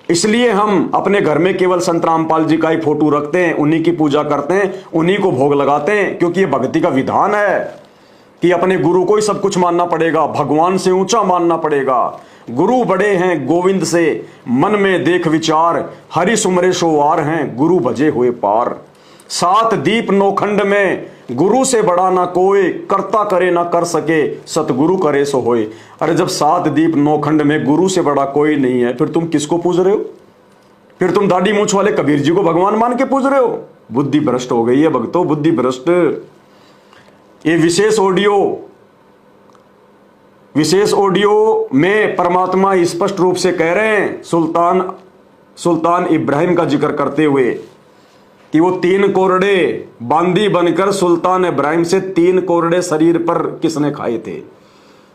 इसलिए हम अपने घर में केवल संत रामपाल जी का ही फोटो रखते हैं, उन्हीं की पूजा करते हैं, उन्हीं को भोग लगाते हैं, क्योंकि ये भक्ति का विधान है कि अपने गुरु को ही सब कुछ मानना पड़ेगा, भगवान से ऊंचा मानना पड़ेगा। गुरु बड़े हैं गोविंद से, मन में देख विचार, हरि सुमरे सोवार हैं, गुरु भजे हुए पार। सात दीप नौखंड में गुरु से बड़ा ना कोई, करता करे ना कर सके, सतगुरु करे सो होए। अरे जब सात दीप नौखंड में गुरु से बड़ा कोई नहीं है, फिर तुम किसको पूज रहे हो? फिर तुम दाढ़ी मूंछ वाले कबीर जी को भगवान मान के पूज रहे हो? बुद्धि भ्रष्ट हो गई है भक्तों, बुद्धि भ्रष्ट। ये विशेष ऑडियो में परमात्मा स्पष्ट रूप से कह रहे हैं, सुल्तान इब्राहिम का जिक्र करते हुए, कि वो 3 कोरडे बांदी बनकर सुल्तान इब्राहिम से 3 कोरडे शरीर पर किसने खाए थे?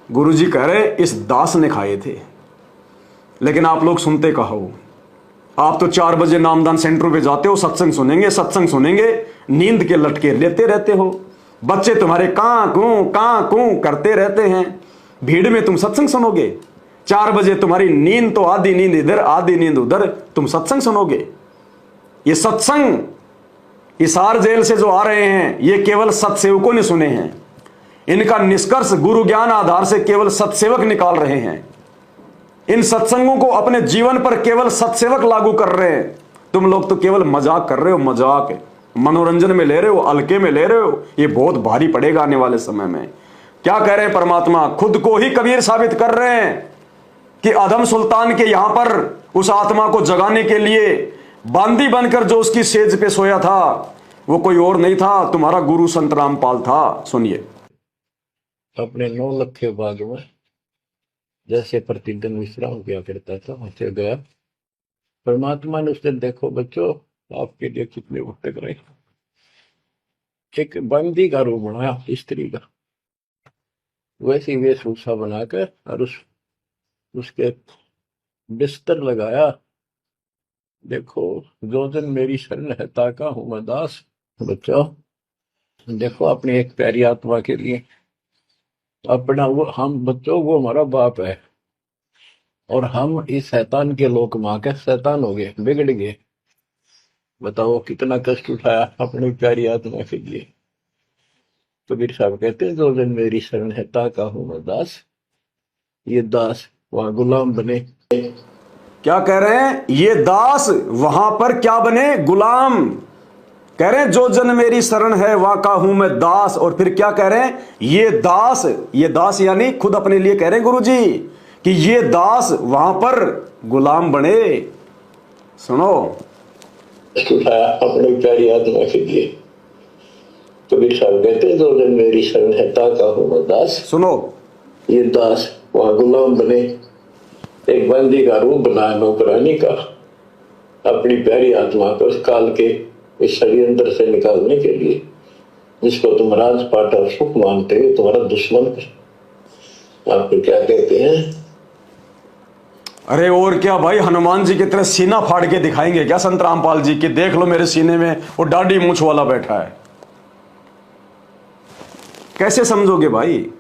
गुरुजी कह रहे इस दास ने खाए थे। लेकिन आप लोग सुनते कहाँ हो? आप तो 4 बजे नामदान सेंटरों पे जाते हो, सत्संग सुनेंगे, नींद के लटके लेते रहते हो। बच्चे तुम्हारे कां कूं करते रहते हैं, भीड़ में तुम सत्संग सुनोगे? 4 बजे तुम्हारी नींद तो आधी नींद इधर आधी नींद उधर, तुम सत्संग सुनोगे? ये सत्संग हिसार जेल से जो आ रहे हैं, ये केवल सत्सेवकों ने सुने हैं। इनका निष्कर्ष गुरु ज्ञान आधार से केवल सत्सेवक निकाल रहे हैं। इन सत्संगों को अपने जीवन पर केवल सत्सेवक लागू कर रहे हैं। तुम लोग तो केवल मजाक कर रहे हो, मजाक, मनोरंजन में ले रहे हो, हल्के में ले रहे हो। ये बहुत भारी पड़ेगा आने वाले समय में। क्या कह रहे हैं परमात्मा? खुद को ही कबीर साबित कर रहे हैं कि अधम सुल्तान के यहां पर उस आत्मा को जगाने के लिए बांदी बनकर जो उसकी सेज पे सोया था, वो कोई और नहीं था, तुम्हारा गुरु संत रामपाल था। सुनिए। अपने 9 लखे बाग में जैसे प्रतिदिन विश्राम किया करता था, वैसे गया। परमात्मा ने उससे, देखो बच्चों, आपके लिए कितने भटक रहे। एक बंदी का रूप बनाया, स्त्री का, वैसी वेशभूषा बनाकर, और उसके बिस्तर लगाया। देखो, जो जन मेरी शरण है ताका हूं मैं दास। बच्चों देखो, अपनी एक प्यारी आत्मा के लिए अपना वो, हम बच्चों वो हमारा बाप है, और हम इस शैतान के लोक मां के शैतान हो गए, बिगड़ गए। बताओ कितना कष्ट उठाया अपनी प्यारी आत्मा के लिए। कबीर साहब कहते हैं, जो जन मेरी शरण है ताका हूं मैं दास। ये दास वहां गुलाम बने। क्या कह रहे हैं? ये दास वहां पर क्या बने? गुलाम। कह रहे हैं जो जन मेरी शरण है वाका हूं मैं दास। और फिर क्या कह रहे हैं? ये दास यानी खुद अपने लिए कह रहे हैं गुरु जी कि ये दास वहां पर गुलाम बने। सुनो, अपनी प्यारी आत्मा के लिए कबीर साहब कहते हैं, जो जन मेरी शरण है ताका हूं मैं दास। सुनो, ये दास वहां गुलाम बने। एक बंदी का रूप बनाया नौकरानी का, अपनी प्यारी आत्मा को उस काल के इस षड्यंत्र से निकालने के लिए, जिसको तुम राजपाट और सुख मानते हो, तुम्हारा दुश्मन है। आपको क्या कहते हैं? अरे और क्या भाई, हनुमान जी की तरह सीना फाड़ के दिखाएंगे क्या संत रामपाल जी? के देख लो मेरे सीने में वो दाढ़ी मूंछ वाला बैठा है। कैसे समझोगे भाई?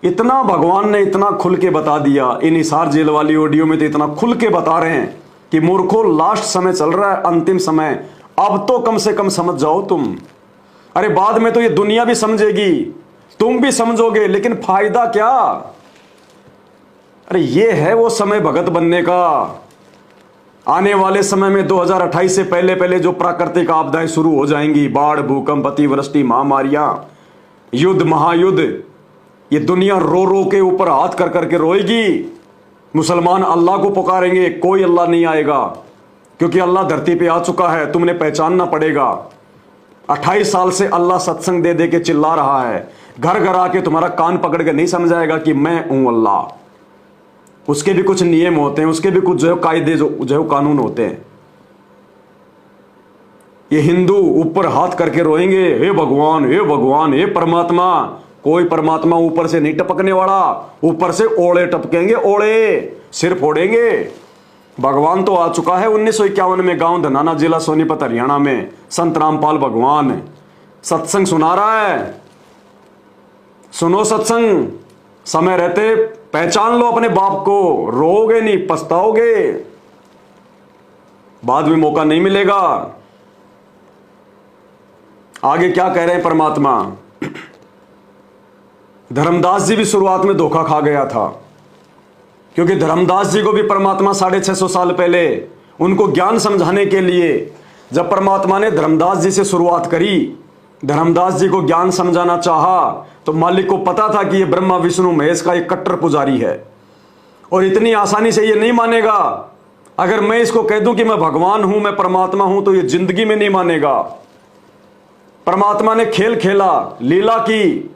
इतना भगवान ने इतना खुल के बता दिया। इन हिसार जेल वाली ऑडियो में तो इतना खुल के बता रहे हैं कि मूर्खों, लास्ट समय चल रहा है, अंतिम समय। अब तो कम से कम समझ जाओ तुम। अरे बाद में तो ये दुनिया भी समझेगी, तुम भी समझोगे, लेकिन फायदा क्या? अरे ये है वो समय भगत बनने का। आने वाले समय में 2028 से पहले पहले जो प्राकृतिक आपदाएं शुरू हो जाएंगी, बाढ़, भूकंप, अतिवृष्टि, महामारियां, युद्ध, महायुद्ध, ये दुनिया रो रो के ऊपर हाथ कर करके रोएगी। मुसलमान अल्लाह को पुकारेंगे, कोई अल्लाह नहीं आएगा, क्योंकि अल्लाह धरती पे आ चुका है। तुमने पहचानना पड़ेगा। 28 साल से अल्लाह सत्संग दे दे के चिल्ला रहा है। घर घर आके तुम्हारा कान पकड़ के नहीं समझाएगा कि मैं हूं अल्लाह। उसके भी कुछ नियम होते हैं, उसके भी कुछ जो है कायदे, जो कानून होते हैं। ये हिंदू ऊपर हाथ करके रोएंगे, हे भगवान, हे भगवान, हे परमात्मा। कोई परमात्मा ऊपर से नहीं टपकने वाला, ऊपर से ओले टपकेंगे, ओले, सिर फोड़ेंगे। भगवान तो आ चुका है 1951 में, गांव धनाना, जिला सोनीपत, हरियाणा में। संत रामपाल भगवान सत्संग सुना रहा है। सुनो सत्संग, समय रहते पहचान लो अपने बाप को, रोओगे नहीं, पछताओगे। बाद में मौका नहीं मिलेगा। आगे क्या कह रहे हैं परमात्मा। धर्मदास जी भी शुरुआत में धोखा खा गया था, क्योंकि धर्मदास जी को भी परमात्मा 650 साल पहले उनको ज्ञान समझाने के लिए जब परमात्मा ने धर्मदास जी से शुरुआत करी, धर्मदास जी को ज्ञान समझाना चाहा, तो मालिक को पता था कि ये ब्रह्मा विष्णु महेश का एक कट्टर पुजारी है और इतनी आसानी से ये नहीं मानेगा। अगर मैं इसको कह दूं कि मैं भगवान हूं, मैं परमात्मा हूं, तो ये जिंदगी में नहीं मानेगा। परमात्मा ने खेल खेला, लीला की।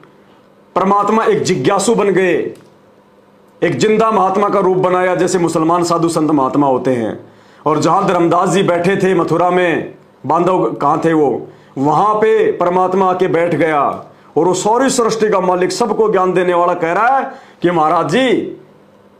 परमात्मा एक जिज्ञासु बन गए, एक जिंदा महात्मा का रूप बनाया, जैसे मुसलमान साधु संत महात्मा होते हैं। और जहां धर्मदास जी बैठे थे मथुरा में, बांधव कहां थे वो, वहां पे परमात्मा आके बैठ गया और वो सारी सृष्टि का मालिक, सबको ज्ञान देने वाला कह रहा है कि महाराज जी,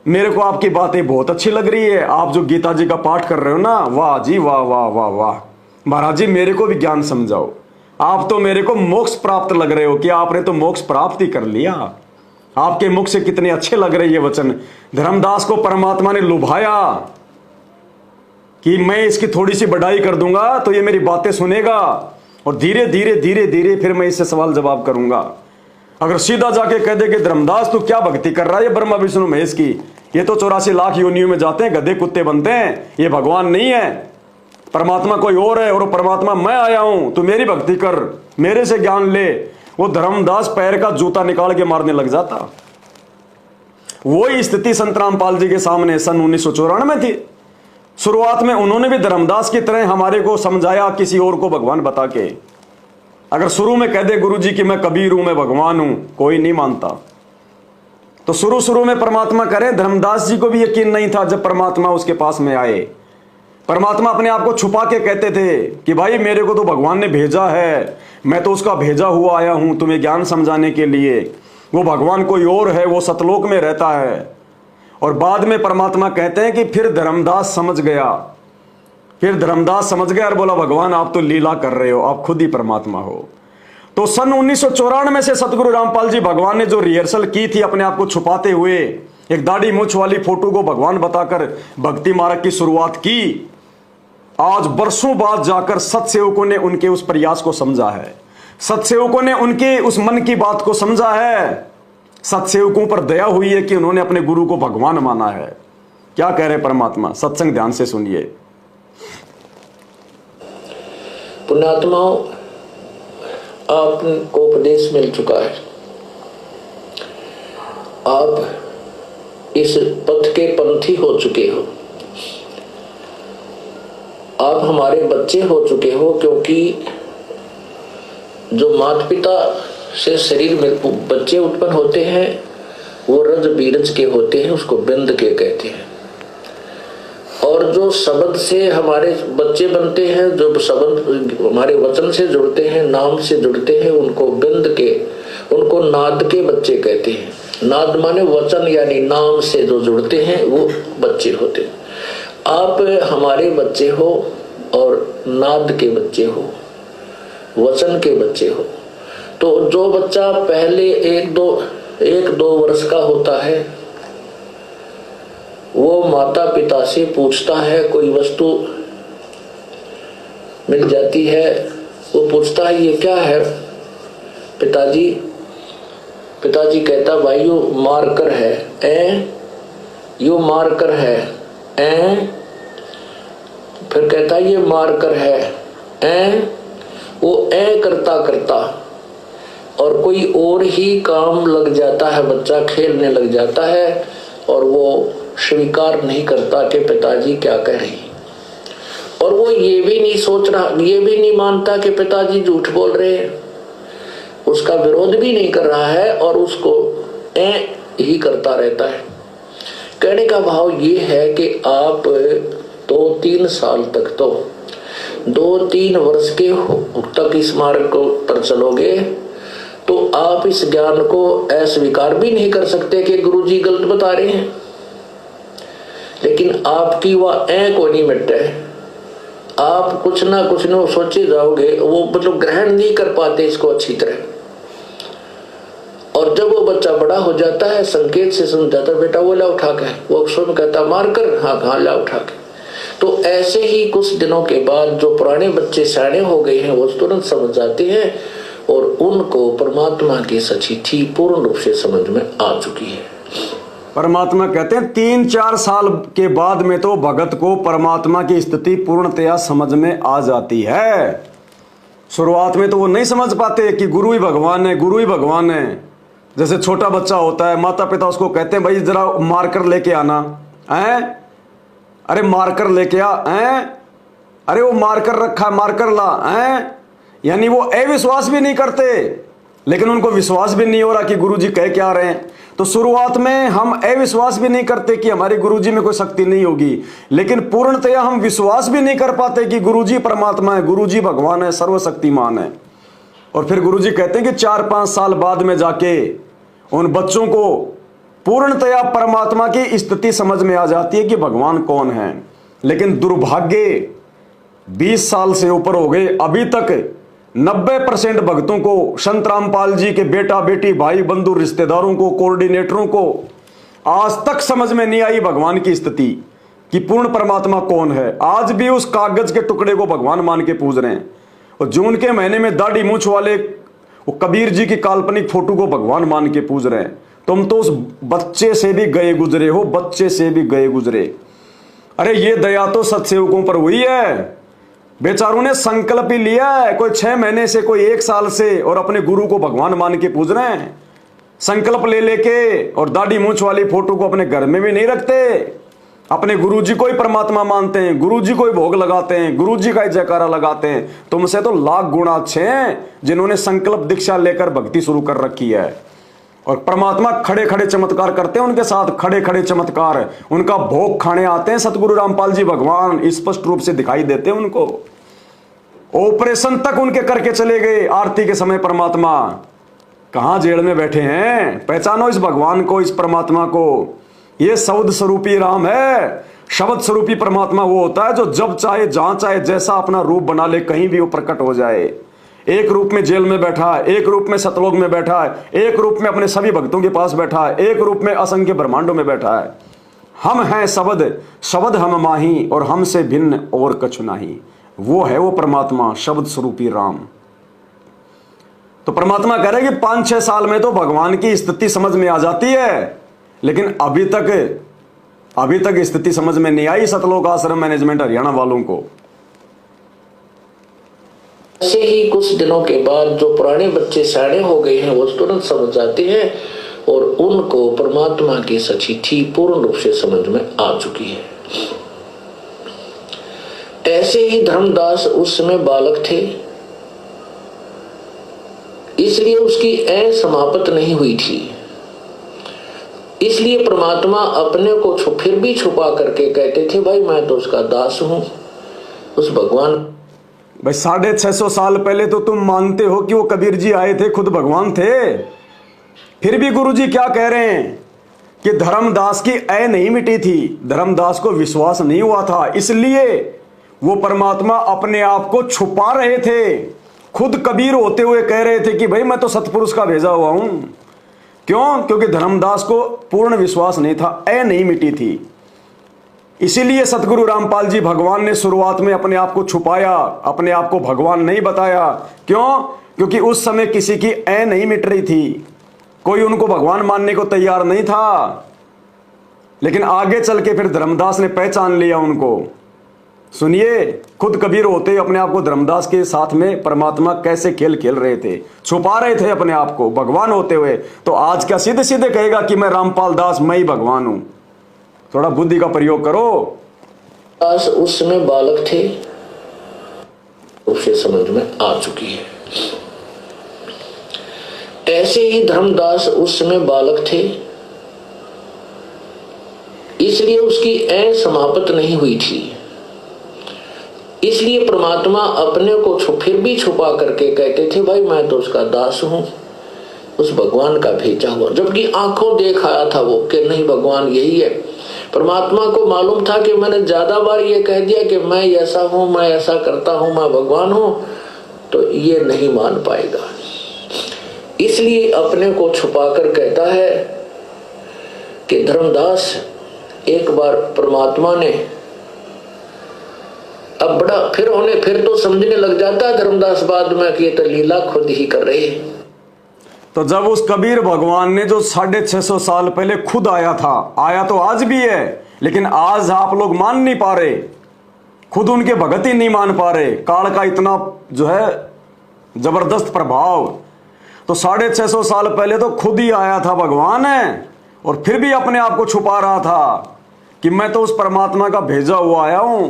मेरे को आपकी बातें बहुत अच्छी लग रही है। आप जो गीता जी का पाठ कर रहे हो ना, वाह जी वाह वाह वाह वाह। महाराज जी, मेरे को भी ज्ञान समझाओ। आप तो मेरे को मोक्ष प्राप्त लग रहे हो कि आपने तो मोक्ष प्राप्त ही कर लिया। आपके मुख से कितने अच्छे लग रहे ये वचन। धर्मदास को परमात्मा ने लुभाया कि मैं इसकी थोड़ी सी बढ़ाई कर दूंगा तो ये मेरी बातें सुनेगा और धीरे धीरे धीरे धीरे फिर मैं इससे सवाल जवाब करूंगा। अगर सीधा जाके कह दे कि धर्मदास तू क्या भक्ति कर रहा है, ये ब्रह्मा विष्णु महेश की, ये तो 84 लाख योनियों में जाते हैं, गधे कुत्ते बनते हैं, ये भगवान नहीं है, परमात्मा कोई और है और परमात्मा मैं आया हूं, तू मेरी भक्ति कर, मेरे से ज्ञान ले, वो धर्मदास पैर का जूता निकाल के मारने लग जाता। वही स्थिति संत रामपाल जी के सामने सन 1994 में थी। शुरुआत में उन्होंने भी धर्मदास की तरह हमारे को समझाया, किसी और को भगवान बता के। अगर शुरू में कह दे गुरु जी कि मैं कबीर हूं, मैं भगवान हूं, कोई नहीं मानता। तो शुरू में परमात्मा करें, धर्मदास जी को भी यकीन नहीं था जब परमात्मा उसके पास में आए। परमात्मा अपने आप को छुपा के कहते थे कि भाई मेरे को तो भगवान ने भेजा है, मैं तो उसका भेजा हुआ आया हूं तुम्हें ज्ञान समझाने के लिए। वो भगवान कोई और है, वो सतलोक में रहता है। और बाद में परमात्मा कहते हैं कि फिर धर्मदास समझ गया, फिर धर्मदास समझ गया और बोला भगवान आप तो लीला कर रहे हो, आप खुद ही परमात्मा हो। तो सन 1994 से सतगुरु रामपाल जी भगवान ने जो रिहर्सल की थी अपने आप को छुपाते हुए, एक दाढ़ी मूछ वाली फोटो को भगवान बताकर भक्ति मार्ग की शुरुआत की, आज बरसों बाद जाकर सत्सेवकों ने उनके उस प्रयास को समझा है, सत्सेवकों ने उनके उस मन की बात को समझा है। सत्सेवकों पर दया हुई है कि उन्होंने अपने गुरु को भगवान माना है। क्या कह रहे परमात्मा, सत्संग ध्यान से सुनिए। पुण्यात्माओं, आपको उपदेश मिल चुका है, आप इस पथ के पंथी हो चुके हो, आप हमारे बच्चे हो चुके हो, क्योंकि जो माता पिता से शरीर में बच्चे उत्पन्न होते हैं वो रज बीरज के होते हैं, उसको बिंद के कहते हैं। और जो शब्द से हमारे बच्चे बनते हैं, जो शब्द हमारे वचन से जुड़ते हैं, नाम से जुड़ते हैं, उनको बिंद के, उनको नाद के बच्चे कहते हैं। नाद माने वचन, यानी नाम से जो जुड़ते हैं वो बच्चे होते हैं। आप हमारे बच्चे हो और नाद के बच्चे हो, वचन के बच्चे हो। तो जो बच्चा पहले एक दो वर्ष का होता है, वो माता पिता से पूछता है, कोई वस्तु मिल जाती है, वो पूछता है ये क्या है पिताजी। पिताजी कहता भाई यो मार्कर है, यो मार्कर है, फिर कहता ये मार्कर है, वो करता करता और कोई और ही काम लग जाता है, बच्चा खेलने लग जाता है और वो स्वीकार नहीं करता कि पिताजी क्या कह रही, और वो ये भी नहीं सोच रहा, ये भी नहीं मानता कि पिताजी झूठ बोल रहे हैं, उसका विरोध भी नहीं कर रहा है और उसको ही करता रहता है। कहने का भाव ये है कि आप 2-3 साल तक, तो 2-3 वर्ष के तक इस मार्ग को पर चलोगे तो आप इस ज्ञान को अस्वीकार भी नहीं कर सकते कि गुरुजी गलत बता रहे हैं, लेकिन आपकी वह को नहीं मिटे, आप कुछ ना सोचे जाओगे, वो मतलब ग्रहण नहीं कर पाते इसको अच्छी तरह। और जब वो बच्चा बड़ा हो जाता है, संकेत से समझाता, बेटा वो ला उठा के, वो स्वयं कहता मार कर, हाँ ला उठा के, तो ऐसे ही कुछ दिनों के बाद जो पुराने बच्चे सयाने हो गए हैं वो तुरंत समझ जाते हैं और उनको परमात्मा की सच्ची पूर्ण रूप से समझ में आ चुकी है। परमात्मा कहते हैं 3-4 साल के बाद में तो भगत को परमात्मा की स्थिति पूर्णतया समझ में आ जाती है। शुरुआत में तो वो नहीं समझ पाते कि गुरु ही भगवान है, गुरु ही भगवान है। जैसे छोटा बच्चा होता है, माता पिता उसको कहते हैं भाई जरा मार्कर लेके आना, हैं? अरे मार्कर लेके आ, हैं? अरे वो मार्कर रखा, मार्कर ला, हैं? यानी वो अविश्वास भी नहीं करते, लेकिन उनको विश्वास भी नहीं हो रहा कि गुरुजी कह क्या रहे हैं। तो शुरुआत में हम अविश्वास भी नहीं करते कि हमारे गुरुजी में कोई शक्ति नहीं होगी, लेकिन पूर्णतया हम विश्वास भी नहीं कर पाते कि गुरुजी परमात्मा है, गुरुजी भगवान है, सर्वशक्तिमान है। और फिर गुरुजी कहते हैं कि 4-5 साल बाद में जाके उन बच्चों को पूर्णतया परमात्मा की स्थिति समझ में आ जाती है कि भगवान कौन है। लेकिन दुर्भाग्य 20 साल से ऊपर हो गए, अभी तक 90% भक्तों को, संत रामपाल जी के बेटा बेटी भाई बंधु रिश्तेदारों को, कोऑर्डिनेटरों को आज तक समझ में नहीं आई भगवान की स्थिति कि पूर्ण परमात्मा कौन है। आज भी उस कागज के टुकड़े को भगवान मान के पूज रहे हैं। और जून के महीने में दाढ़ी मूंछ वाले वो कबीर जी की काल्पनिक फोटो को भगवान मान के पूज रहे हैं। तुम तो उस बच्चे से भी गए गुजरे हो, बच्चे से भी गए गुजरे। अरे ये दया तो सत्सेवकों पर हुई है। बेचारों ने संकल्प ही लिया है, कोई 6 महीने से, कोई 1 साल से, और अपने गुरु को भगवान मान के पूज रहे हैं। संकल्प ले लेके और दाढ़ी मूंछ वाली फोटो को अपने घर में भी नहीं रखते, अपने गुरुजी को ही परमात्मा मानते हैं, गुरुजी को ही भोग लगाते हैं, गुरुजी का ही जयकारा लगाते हैं। तुमसे तो लाख गुना अच्छे हैं जिन्होंने संकल्प दीक्षा लेकर भक्ति शुरू कर रखी है। और परमात्मा खड़े खड़े चमत्कार करते हैं उनके साथ, खड़े खड़े चमत्कार उनका भोग खाने आते हैं। सतगुरु रामपाल जी भगवान स्पष्ट रूप से दिखाई देते हैं उनको। ऑपरेशन तक उनके करके चले गए आरती के समय। परमात्मा कहां जेल में बैठे हैं? पहचानो इस भगवान को, इस परमात्मा को। ये शब्द स्वरूपी राम है। शब्द स्वरूपी परमात्मा वो होता है जो जब चाहे, जहां चाहे, जैसा अपना रूप बना ले, कहीं भी वो प्रकट हो जाए। एक रूप में जेल में बैठा है, एक रूप में सतलोक में बैठा है, एक रूप में अपने सभी भक्तों के पास बैठा है, एक रूप में असंख्य ब्रह्मांडों में बैठा है। हम हैं शब्द, शब्द हम माही, और हमसे भिन्न और कछु नहीं। वो है वो परमात्मा, शब्द स्वरूपी राम। तो परमात्मा कह रहे हैं कि 5-6 साल में तो भगवान की स्थिति समझ में आ जाती है, लेकिन अभी तक स्थिति समझ में नहीं आई सतलोक आश्रम मैनेजमेंट हरियाणा वालों को। ऐसे ही कुछ दिनों के बाद जो पुराने बच्चे सयाने हो गए हैं वो तुरंत समझ जाते हैं और उनको परमात्मा की सच्ची पूर्ण रूप से समझ में आ चुकी है। ऐसे ही धर्मदास उस समय बालक थे, इसलिए उसकी ऐ समाप्त नहीं हुई थी। इसलिए परमात्मा अपने को फिर भी छुपा करके कहते थे भाई मैं तो उसका दास हूं, उस भगवान। भाई 650 साल पहले तो तुम मानते हो कि वो कबीर जी आए थे, खुद भगवान थे। फिर भी गुरुजी क्या कह रहे हैं कि धर्मदास की ऐ नहीं मिटी थी, धर्मदास को विश्वास नहीं हुआ था, इसलिए वो परमात्मा अपने आप को छुपा रहे थे। खुद कबीर होते हुए कह रहे थे कि भाई मैं तो सतपुरुष का भेजा हुआ हूं। क्यों? क्योंकि धर्मदास को पूर्ण विश्वास नहीं था, ऐ नहीं मिटी थी। इसीलिए सतगुरु रामपाल जी भगवान ने शुरुआत में अपने आप को छुपाया, अपने आप को भगवान नहीं बताया। क्यों? क्योंकि उस समय किसी की ऐ नहीं मिट रही थी, कोई उनको भगवान मानने को तैयार नहीं था। लेकिन आगे चल के फिर धर्मदास ने पहचान लिया उनको। सुनिए, खुद कबीर होते अपने आप को धर्मदास के साथ में परमात्मा कैसे खेल खेल रहे थे, छुपा रहे थे अपने आप को भगवान होते हुए। तो आज क्या सीधे सीधे कहेगा कि मैं रामपाल दास, मैं ही भगवान हूं? थोड़ा बुद्धि का प्रयोग करो। दास उस समय बालक थे, उसे समझ में आ चुकी है। ऐसे ही धर्मदास उस समय बालक थे, इसलिए उसकी ऐ समाप्त नहीं हुई थी। इसलिए परमात्मा अपने को फिर भी छुपा करके कहते थे भाई मैं तो उसका दास हूं, उस भगवान का भेजा हुआ। जबकि आंखों देख आया था वो कि नहीं भगवान यही है। परमात्मा को मालूम था कि मैंने ज्यादा बार ये कह दिया कि मैं ऐसा हूं, मैं ऐसा करता हूं, मैं भगवान हूं, तो ये नहीं मान पाएगा। इसलिए अपने को छुपाकर कहता है कि धर्मदास, एक बार परमात्मा ने अब बड़ा फिर तो समझने लग जाता है धर्मदास बाद में कि ये तो लीला खुद ही कर रहे हैं। तो जब उस कबीर भगवान ने जो 650 साल पहले खुद आया था, आया तो आज भी है, लेकिन आज आप लोग मान नहीं पा रहे, खुद उनके भगत ही नहीं मान पा रहे। काल का इतना जो है जबरदस्त प्रभाव। तो 650 साल पहले तो खुद ही आया था भगवान है, और फिर भी अपने आप को छुपा रहा था कि मैं तो उस परमात्मा का भेजा हुआ आया हूं,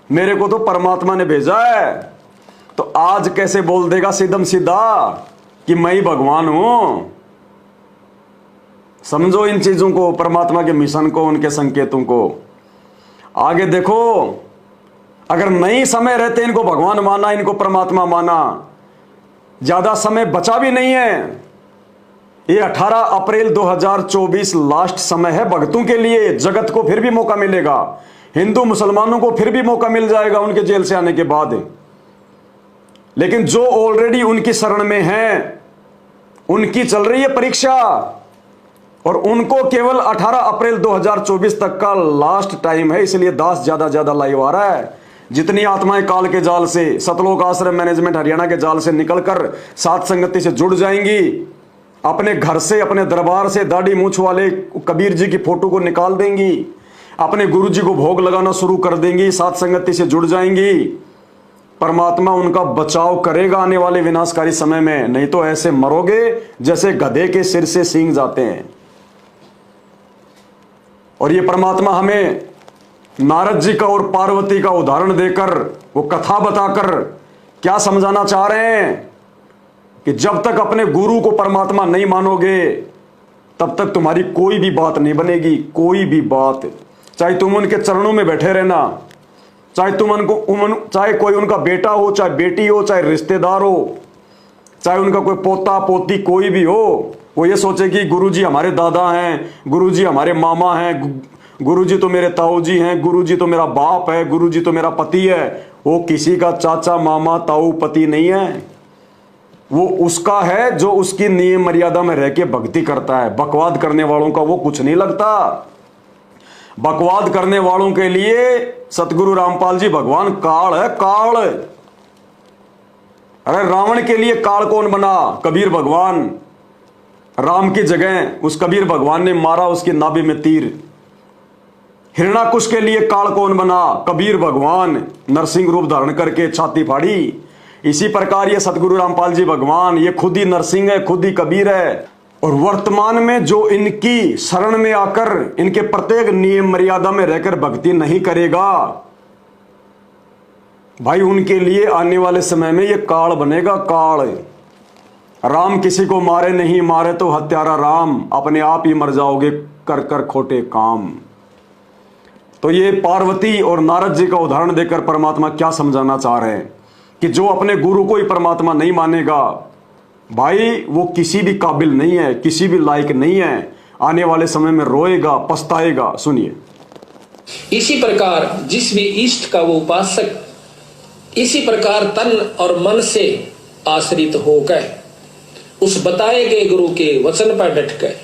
मेरे को तो परमात्मा ने भेजा है। तो आज कैसे बोल देगा सीधम सीधा कि मैं ही भगवान हूं? समझो इन चीजों को, परमात्मा के मिशन को, उनके संकेतों को। आगे देखो, अगर नहीं समय रहते इनको भगवान माना, इनको परमात्मा माना, ज्यादा समय बचा भी नहीं है। ये 18 अप्रैल 2024 लास्ट समय है भक्तों के लिए। जगत को फिर भी मौका मिलेगा, हिंदू मुसलमानों को फिर भी मौका मिल जाएगा उनके जेल से आने के बाद। लेकिन जो ऑलरेडी उनकी शरण में हैं, उनकी चल रही है परीक्षा, और उनको केवल 18 अप्रैल 2024 तक का लास्ट टाइम है। इसलिए दास ज्यादा लाइव आ रहा है। जितनी आत्माएं काल के जाल से, सतलोक आश्रम मैनेजमेंट हरियाणा के जाल से निकलकर सात संगति से जुड़ जाएंगी, अपने घर से, अपने दरबार से दाढ़ी मूछ वाले कबीर जी की फोटो को निकाल देंगी, अपने गुरु जी को भोग लगाना शुरू कर देंगी, सात संगति से जुड़ जाएंगी। परमात्मा उनका बचाव करेगा आने वाले विनाशकारी समय में, नहीं तो ऐसे मरोगे जैसे गधे के सिर से सींग जाते हैं। और ये परमात्मा हमें नारद जी का और पार्वती का उदाहरण देकर, वो कथा बताकर क्या समझाना चाह रहे हैं कि जब तक अपने गुरु को परमात्मा नहीं मानोगे, तब तक तुम्हारी कोई भी बात नहीं बनेगी। कोई भी बात, चाहे तुम उनके चरणों में बैठे रहना, चाहे कोई उनका बेटा हो, चाहे बेटी हो, चाहे रिश्तेदार हो, चाहे उनका कोई पोता पोती कोई भी हो, वो ये सोचे कि गुरुजी हमारे दादा हैं, गुरुजी हमारे मामा हैं, गुरुजी तो मेरे ताऊ जी हैं, गुरुजी तो मेरा बाप है, गुरुजी तो मेरा पति है। वो किसी का चाचा मामा ताऊ पति नहीं है, वो उसका है जो उसकी नियम मर्यादा में रह के भक्ति करता है। बकवाद करने वालों का वो कुछ नहीं लगता। बकवाद करने वालों के लिए सतगुरु रामपाल जी भगवान काल है, काल। अरे रावण के लिए काल कौन बना? कबीर भगवान। राम की जगह उस कबीर भगवान ने मारा उसकी नाभि में तीर। हिरणाकुश के लिए काल कौन बना? कबीर भगवान। नरसिंह रूप धारण करके छाती फाड़ी। इसी प्रकार ये सतगुरु रामपाल जी भगवान, ये खुद ही नरसिंह है, खुद ही कबीर है। और वर्तमान में जो इनकी शरण में आकर इनके प्रत्येक नियम मर्यादा में रहकर भक्ति नहीं करेगा, भाई उनके लिए आने वाले समय में ये काल बनेगा, काल। राम किसी को मारे नहीं, मारे तो हत्यारा राम, अपने आप ही मर जाओगे कर कर खोटे काम। तो ये पार्वती और नारद जी का उदाहरण देकर परमात्मा क्या समझाना चाह रहे हैं कि जो अपने गुरु को ही परमात्मा नहीं मानेगा, भाई वो किसी भी काबिल नहीं है, किसी भी लायक नहीं है, आने वाले समय में रोएगा, पछताएगा। सुनिए। इसी प्रकार जिस भी इष्ट का वो उपासक इसी प्रकार तन और मन से आश्रित होकर उस बताए गए गुरु के वचन पर डट कर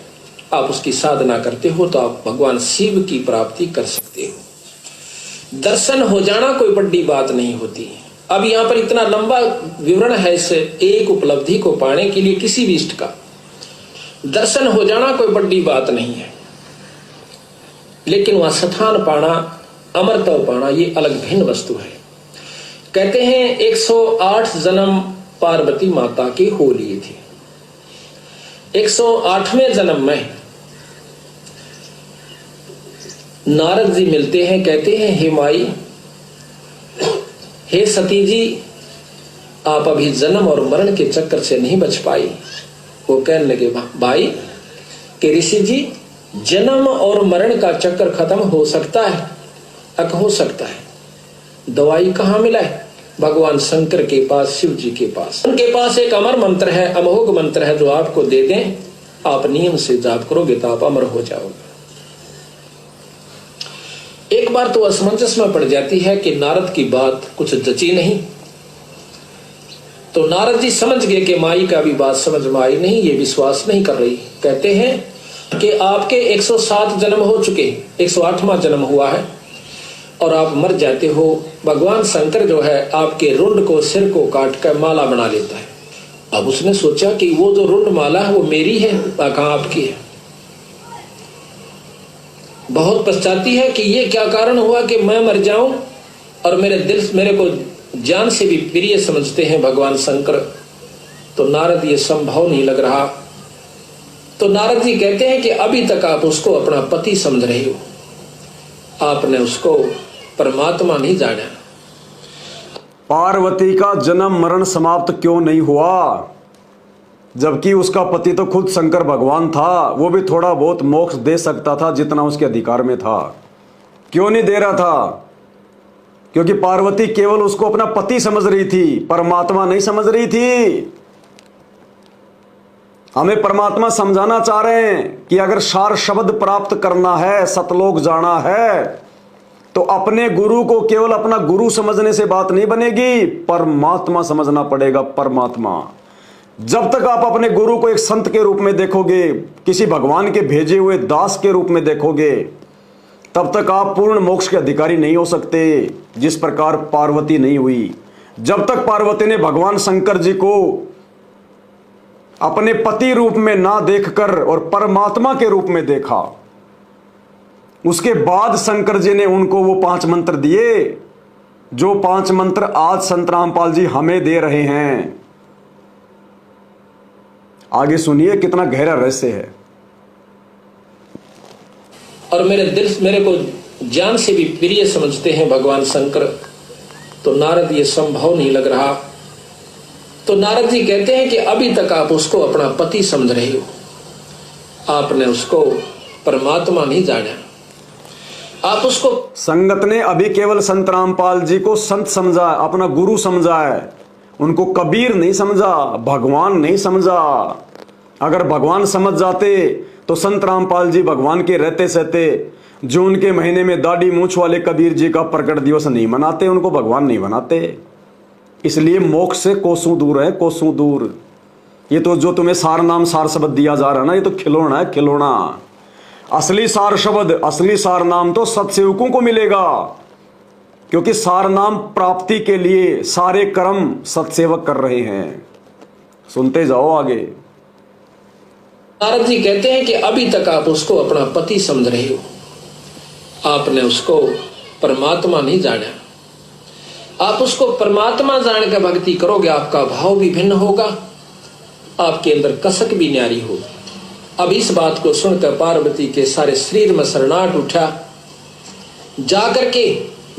आप उसकी साधना करते हो तो आप भगवान शिव की प्राप्ति कर सकते हो। दर्शन हो जाना कोई बड़ी बात नहीं होती। अब यहाँ पर इतना लंबा विवरण है इस एक उपलब्धि को पाने के लिए किसी भी इष्ट का। दर्शन हो जाना कोई बड़ी बात नहीं है, लेकिन वह स्थान पाना, अमरत्व पाना, ये अलग भिन्न वस्तु है। कहते हैं 108 जन्म पार्वती माता के हो लिए थे। 108वें जन्म में नारद जी मिलते हैं, कहते हैं हे माई, हे सती जी, आप अभी जन्म और मरण के चक्कर से नहीं बच पाई। वो कहने लगे भाई कि ऋषि जी, जन्म और मरण का चक्कर खत्म हो सकता है? अक हो सकता है। दवाई कहाँ मिला है? भगवान शंकर के पास, शिव जी के पास। उनके पास एक अमर मंत्र है, अमोघ मंत्र है, जो आपको दे दें, आप नियम से जाप करोगे तो आप अमर हो जाओगे। एक बार तो असमंजस में पड़ जाती है कि नारद की बात कुछ जची नहीं, तो नारद जी समझ गए कि माई का भी बात समझ में आई नहीं, ये विश्वास नहीं कर रही। कहते हैं कि आपके 107 जन्म हो चुके, 108वां जन्म हुआ है, और आप मर जाते हो, भगवान शंकर जो है आपके रुंड को, सिर को काट कर माला बना लेता है। अब उसने सोचा कि वो जो रुंड माला है वो मेरी है, कहाँ आपकी है। बहुत पछताती है कि ये क्या कारण हुआ कि मैं मर जाऊं और मेरे को जान से भी प्रिय समझते हैं भगवान शंकर। तो नारद ये संभव नहीं लग रहा। तो नारद जी कहते हैं कि अभी तक आप उसको अपना पति समझ रहे हो, आपने उसको परमात्मा नहीं जाना। पार्वती का जन्म मरण समाप्त क्यों नहीं हुआ, जबकि उसका पति तो खुद शंकर भगवान था। वो भी थोड़ा बहुत मोक्ष दे सकता था जितना उसके अधिकार में था, क्यों नहीं दे रहा था? क्योंकि पार्वती केवल उसको अपना पति समझ रही थी, परमात्मा नहीं समझ रही थी। हमें परमात्मा समझाना चाह रहे हैं कि अगर सार शब्द प्राप्त करना है, सतलोक जाना है, तो अपने गुरु को केवल अपना गुरु समझने से बात नहीं बनेगी, परमात्मा समझना पड़ेगा। परमात्मा, जब तक आप अपने गुरु को एक संत के रूप में देखोगे, किसी भगवान के भेजे हुए दास के रूप में देखोगे, तब तक आप पूर्ण मोक्ष के अधिकारी नहीं हो सकते, जिस प्रकार पार्वती नहीं हुई। जब तक पार्वती ने भगवान शंकर जी को अपने पति रूप में ना देखकर और परमात्मा के रूप में देखा, उसके बाद शंकर जी ने उनको वो 5 मंत्र दिए, जो 5 मंत्र आज संत रामपाल जी हमें दे रहे हैं। आगे सुनिए कितना गहरा रहस्य है। और मेरे को जान से भी प्रिय समझते हैं भगवान शंकर। तो नारद ये संभव नहीं लग रहा। तो नारद जी कहते हैं कि अभी तक आप उसको अपना पति समझ रहे हो, आपने उसको परमात्मा नहीं जाना। आप उसको संगत ने अभी केवल संत रामपाल जी को संत समझा, अपना गुरु समझा है, उनको कबीर नहीं समझा, भगवान नहीं समझा। अगर भगवान समझ जाते तो संत रामपाल जी भगवान के रहते सहते जून के महीने में दाढ़ी मूंछ वाले कबीर जी का प्रकट दिवस नहीं मनाते, उनको भगवान नहीं बनाते। इसलिए मोक्ष से कोसों दूर है, कोसों दूर। ये तो जो तुम्हें सार नाम सार शब्द दिया जा रहा है ना, ये तो खिलौना है, खिलौना। असली सार शब्द, असली सार नाम तो सत्सेवकों को मिलेगा, क्योंकि सार नाम प्राप्ति के लिए सारे कर्म सत्सेवक कर रहे हैं। सुनते जाओ आगे। नारद जी कहते हैं कि अभी तक आप उसको अपना पति समझ रहे हो, आपने उसको परमात्मा नहीं जाना। आप उसको परमात्मा जान कर भक्ति करोगे, आपका भाव भी भिन्न होगा, आपके अंदर कसक भी न्यारी होगी। अब इस बात को सुनकर पार्वती के सारे शरीर में शरणाट उठा। जाकर के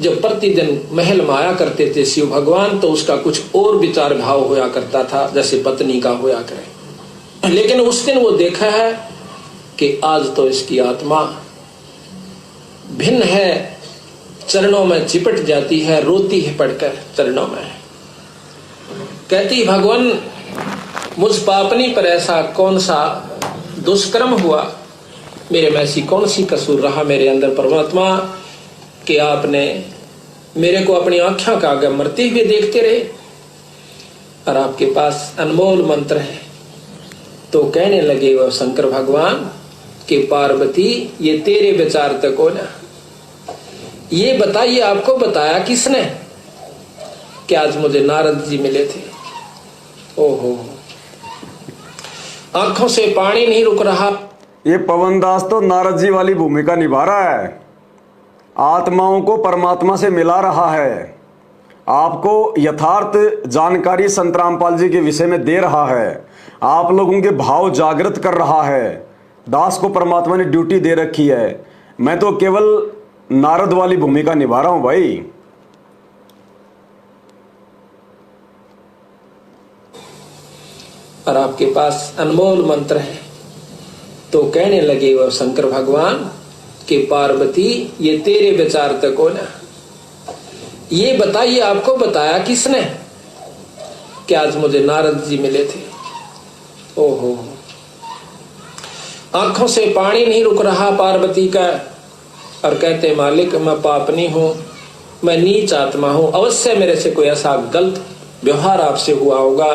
जब प्रतिदिन महल में आया करते थे शिव भगवान, तो उसका कुछ और विचार भाव होया करता था, जैसे पत्नी का होया करे। लेकिन उस दिन वो देखा है कि आज तो इसकी आत्मा भिन्न है, चरणों में चिपट जाती है, रोती है पड़कर चरणों में, कहती भगवान मुझ पापनी पर ऐसा कौन सा दुष्कर्म हुआ, मेरे में ऐसी कौन सी कसूर रहा मेरे अंदर परमात्मा, कि आपने मेरे को अपनी आंखों के आगे मरते हुए देखते रहे, और आपके पास अनमोल मंत्र है। तो कहने लगे वह शंकर भगवान कि पार्वती ये तेरे विचार तक हो ना, ये बताइए आपको बताया किसने कि आज मुझे नारद जी मिले थे। ओहो, आंखों से पानी नहीं रुक रहा। ये पवनदास तो नारद जी वाली भूमिका निभा रहा है, आत्माओं को परमात्मा से मिला रहा है, आपको यथार्थ जानकारी संत रामपाल जी के विषय में दे रहा है, आप लोगों के भाव जागृत कर रहा है। दास को परमात्मा ने ड्यूटी दे रखी है, मैं तो केवल नारद वाली भूमिका निभा रहा हूं भाई। और आपके पास अनमोल मंत्र है। तो कहने लगे वह शंकर भगवान कि पार्वती ये तेरे विचार तक हो ना, ये बताइए आपको बताया किसने कि आज मुझे नारद जी मिले थे। ओहो, आंखों से पानी नहीं रुक रहा पार्वती का, और कहते मालिक मैं पापनी हूं, मैं नीच आत्मा हूं, अवश्य मेरे से कोई ऐसा गलत व्यवहार आपसे हुआ होगा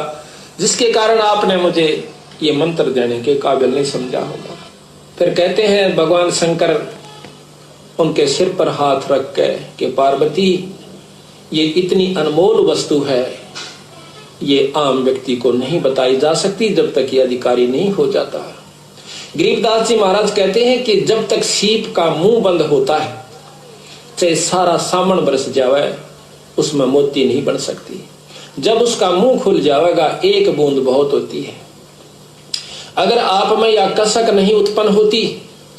जिसके कारण आपने मुझे ये मंत्र देने के काबिल नहीं समझा होगा। फिर कहते हैं भगवान शंकर उनके सिर पर हाथ रख के पार्वती, ये इतनी अनमोल वस्तु है, ये आम व्यक्ति को नहीं बताई जा सकती जब तक ये अधिकारी नहीं हो जाता। गरीबदास जी महाराज कहते हैं कि जब तक सीप का मुंह बंद होता है, चाहे सारा सामन बरस जावे, उसमें मोती नहीं बन सकती। जब उसका मुंह खुल जाएगा, एक बूंद बहुत होती है। अगर आप में या कसक नहीं उत्पन्न होती,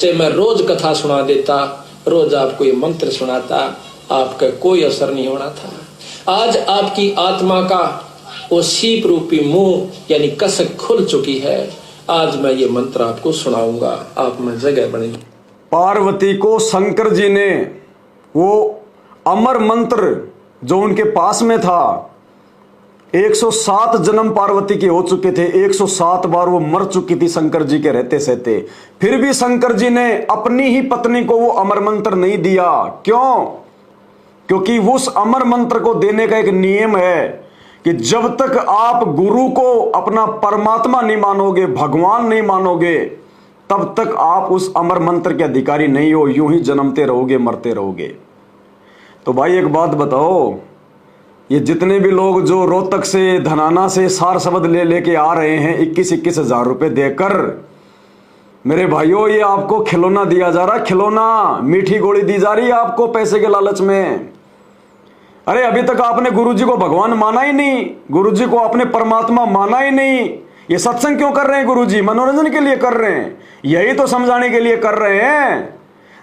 चाहे मैं रोज कथा सुना देता, रोज आपको ये मंत्र सुनाता, आपका कोई असर नहीं होना था। आज आपकी आत्मा का वो सीप रूपी मुंह यानी कसक खुल चुकी है। आज मैं ये मंत्र आपको सुनाऊंगा, आप में जगह बनेगी। पार्वती को शंकर जी ने वो अमर मंत्र जो उनके पास में था, 107 जन्म पार्वती के हो चुके थे, 107 बार वो मर चुकी थी शंकर जी के रहते सहते, फिर भी शंकर जी ने अपनी ही पत्नी को वो अमर मंत्र नहीं दिया। क्यों? क्योंकि उस अमर मंत्र को देने का एक नियम है कि जब तक आप गुरु को अपना परमात्मा नहीं मानोगे, भगवान नहीं मानोगे, तब तक आप उस अमर मंत्र के अधिकारी नहीं हो। यूं ही जन्मते रहोगे, मरते रहोगे। तो भाई एक बात बताओ, ये जितने भी लोग जो रोहतक से, धनाना से सार शब्द ले लेके आ रहे हैं 21-21 हजार रुपए देकर, मेरे भाइयों ये आपको खिलौना दिया जा रहा है, खिलौना, मीठी गोली दी जा रही है आपको पैसे के लालच में। अरे अभी तक आपने गुरुजी को भगवान माना ही नहीं, गुरुजी को आपने परमात्मा माना ही नहीं। ये सत्संग क्यों कर रहे हैं गुरुजी? मनोरंजन के लिए कर रहे हैं, यही तो समझाने के लिए कर रहे हैं।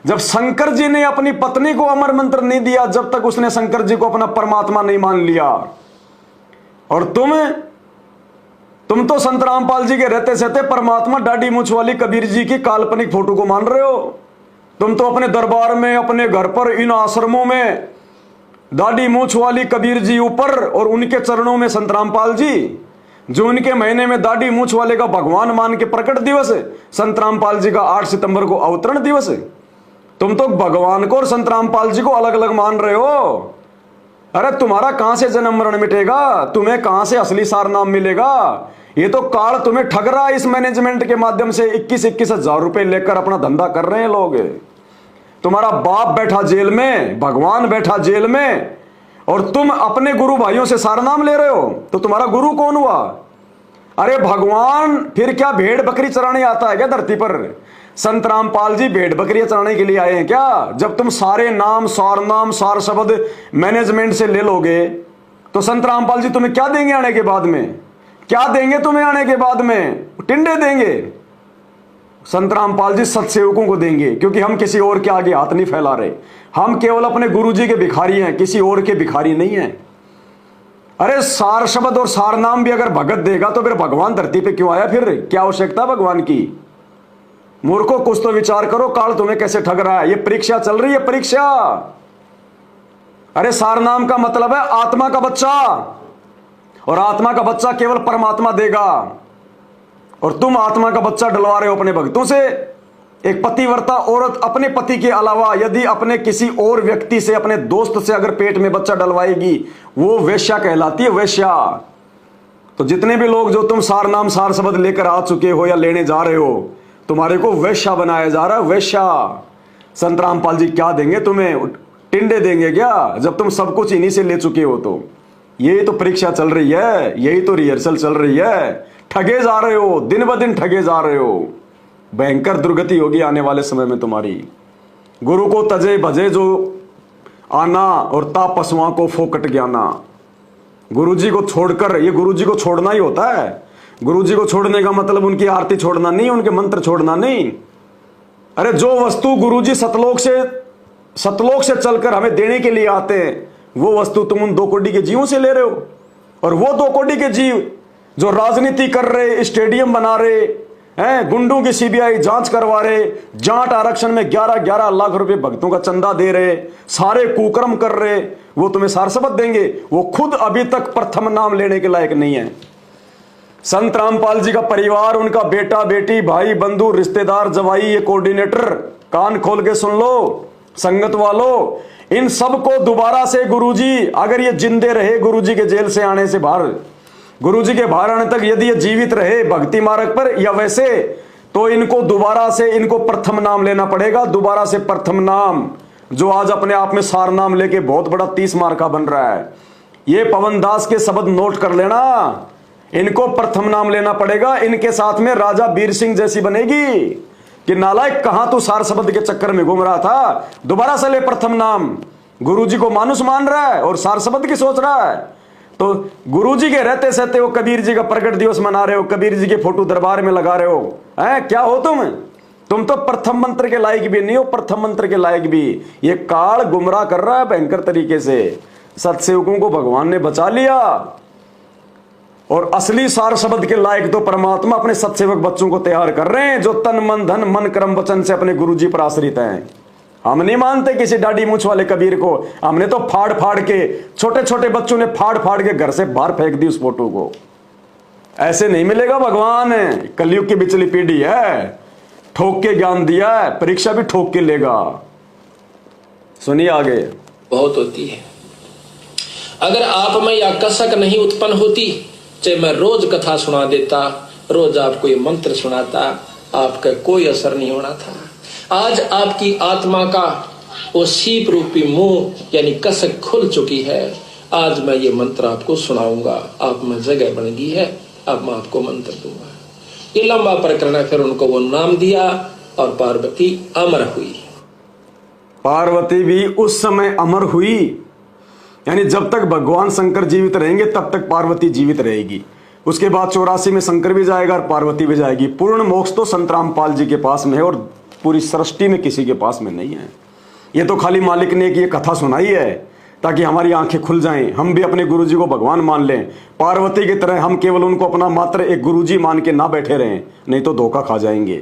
जब शंकर जी ने अपनी पत्नी को अमर मंत्र नहीं दिया, जब तक उसने शंकर जी को अपना परमात्मा नहीं मान लिया। और तुम तो संत रामपाल जी के रहते सहते परमात्मा दाढ़ी मूंछ वाली कबीर जी की काल्पनिक फोटो को मान रहे हो। तुम तो अपने दरबार में, अपने घर पर, इन आश्रमों में दाढ़ी मूंछ वाली कबीर जी ऊपर और उनके चरणों में संत रामपाल जी, जो उनके महीने में दाढ़ी मूंछ वाले का भगवान मान के प्रकट दिवस है, संत रामपाल जी का 8 सितंबर को अवतरण दिवस है। तुम तो भगवान को और संत रामपाल जी को अलग अलग मान रहे हो। अरे तुम्हारा कहां से जन्म मरण मिटेगा? तुम्हें कहां से असली सार नाम मिलेगा? ये तो काल तुम्हें ठग रहा है। इस मैनेजमेंट के माध्यम से 21-21 हजार रुपए लेकर अपना धंधा कर रहे हैं लोग। तुम्हारा बाप बैठा जेल में, भगवान बैठा जेल में, और तुम अपने गुरु भाइयों से सार नाम ले रहे हो। तो तुम्हारा गुरु कौन हुआ? अरे भगवान फिर क्या भेड़ बकरी चराने आता है क्या धरती पर? संत रामपाल जी भेड़ बकरियां चराने के लिए आए हैं क्या? जब तुम सारे नाम, सार शब्द मैनेजमेंट से ले लोगे, तो संत रामपाल जी तुम्हें क्या देंगे आने के बाद में? क्या देंगे तुम्हें आने के बाद में? टिंडे देंगे। संत रामपाल जी सत्सेवकों को देंगे, क्योंकि हम किसी और के आगे हाथ नहीं फैला रहे। हम केवल अपने गुरुजी के भिखारी हैं, किसी और के भिखारी नहीं हैं। अरे सार शब्द और सार नाम भी अगर भगत देगा तो फिर भगवान धरती पे क्यों आया? फिर क्या आवश्यकता भगवान की? मूर्खों, कुछ तो विचार करो, काल तुम्हें कैसे ठग रहा है। ये परीक्षा चल रही है, परीक्षा। अरे सार नाम का मतलब है आत्मा का बच्चा, और आत्मा का बच्चा केवल परमात्मा देगा। और तुम आत्मा का बच्चा डलवा रहे हो अपने भक्तों से। एक पतिव्रता औरत अपने पति के अलावा यदि अपने किसी और व्यक्ति से, अपने दोस्त से अगर पेट में बच्चा डलवाएगी, वो वेश्या कहलाती है, वेश्या। तो जितने भी लोग जो तुम सार नाम, सार शब्द लेकर आ चुके हो या लेने जा रहे हो, तुम्हारे को वेश्या बनाया जा रहा है, वेश्या। संत रामपाल जी क्या देंगे तुम्हें? टिंडे देंगे क्या? जब तुम सब कुछ इन्हीं से ले चुके हो। तो यही तो परीक्षा चल रही है, यही तो रिहर्सल चल रही है। ठगे जा रहे हो, दिन ब दिन ठगे जा रहे हो। भयंकर दुर्गति होगी आने वाले समय में तुम्हारी। गुरु को तजे भजे जो आना, और तापसुआ को फोकट ज्ञाना। गुरुजी को छोड़कर, ये गुरुजी को छोड़ना ही होता है। गुरुजी को छोड़ने का मतलब उनकी आरती छोड़ना नहीं, उनके मंत्र छोड़ना नहीं। अरे जो वस्तु गुरुजी सतलोक से चलकर हमें देने के लिए आते हैं, वो वस्तु तुम उन 2 कोटी के जीवों से ले रहे हो। और वो 2 कोटी के जीव जो राजनीति कर रहे, स्टेडियम बना रहे हैं, गुंडों की सीबीआई जांच करवा रहे, जाट आरक्षण में 11-11 लाख रुपए भक्तों का चंदा दे रहे, सारे कुकर्म कर रहे, वो तुम्हें सार शब्द देंगे। वो खुद अभी तक प्रथम नाम लेने के लायक नहीं है। संत रामपाल जी का परिवार, उनका बेटा बेटी, भाई बंधु, रिश्तेदार, जवाई, ये कोऑर्डिनेटर, कान खोल के सुन लो संगत वालों, इन सब को दोबारा से गुरुजी, अगर ये जिंदे रहे गुरुजी के जेल से आने से बाहर, गुरुजी के बाहर आने तक यदि ये जीवित रहे भक्ति मार्ग पर, या वैसे तो इनको दोबारा से इनको प्रथम नाम लेना पड़ेगा, दोबारा से प्रथम नाम, जो आज अपने आप में सार नाम लेके बहुत बड़ा 30 मार्क का बन रहा है। ये पवन दास के शब्द नोट कर लेना, इनको प्रथम नाम लेना पड़ेगा। इनके साथ में राजा वीर सिंह जैसी बनेगी कि नालायक कहां तू सार शब्द के चक्कर में घूम रहा था, दोबारा से ले प्रथम नाम। गुरुजी को मानुस मान रहा है और सार शब्द की सोच रहा है। तो गुरुजी के रहते सहते हो कबीर जी का प्रकट दिवस मना रहे हो, कबीर जी के फोटो दरबार में लगा रहे हो, हैं? क्या हो तुम तो प्रथम मंत्र के लायक भी नहीं हो, प्रथम मंत्र के लायक भी। ये काल गुमराह कर रहा है भयंकर तरीके से। सत्सेवकों को भगवान ने बचा लिया और असली सार शब्द के लायक तो परमात्मा अपने सत्सेवक बच्चों को तैयार कर रहे हैं, जो तन मन धन मन कर्म वचन से अपने गुरुजी पर आश्रित हैं। हम नहीं मानते किसी दाढ़ी मूछ वाले कबीर को, हमने तो फाड़ फाड़ के, छोटे छोटे बच्चों ने फाड़ फाड़ के घर से बाहर फेंक दी उस फोटो को। ऐसे नहीं मिलेगा भगवान, कलयुग की बिचली पीढ़ी है, ठोक के ज्ञान दिया है, परीक्षा भी ठोक के लेगा। सुनिए आगे। बहुत होती है। अगर आप में या कसक नहीं उत्पन्न होती, चाहे मैं रोज कथा सुना देता, रोज आपको ये मंत्र सुनाता, आपका कोई असर नहीं होना था। आज आपकी आत्मा का वो सीप रूपी मुंह यानी कसक खुल चुकी है। आज मैं ये मंत्र आपको सुनाऊंगा, आप में जगह बन गई है, अब मैं आपको मंत्र दूंगा। ये लंबा प्रकरण है। फिर उनको वो नाम दिया और पार्वती अमर हुई। पार्वती भी उस समय अमर हुई, यानी जब तक भगवान शंकर जीवित रहेंगे तब तक पार्वती जीवित रहेगी। उसके बाद 84 में शंकर भी जाएगा और पार्वती भी जाएगी। पूर्ण मोक्ष तो संत रामपाल जी के पास में है और पूरी सृष्टि में किसी के पास में नहीं है। ये तो खाली मालिक ने ये कथा सुनाई है ताकि हमारी आंखें खुल जाएं, हम भी अपने गुरुजी को भगवान मान लें। पार्वती की तरह हम केवल उनको अपना मात्र एक गुरुजी मान के ना बैठे रहें, नहीं तो धोखा खा जाएंगे।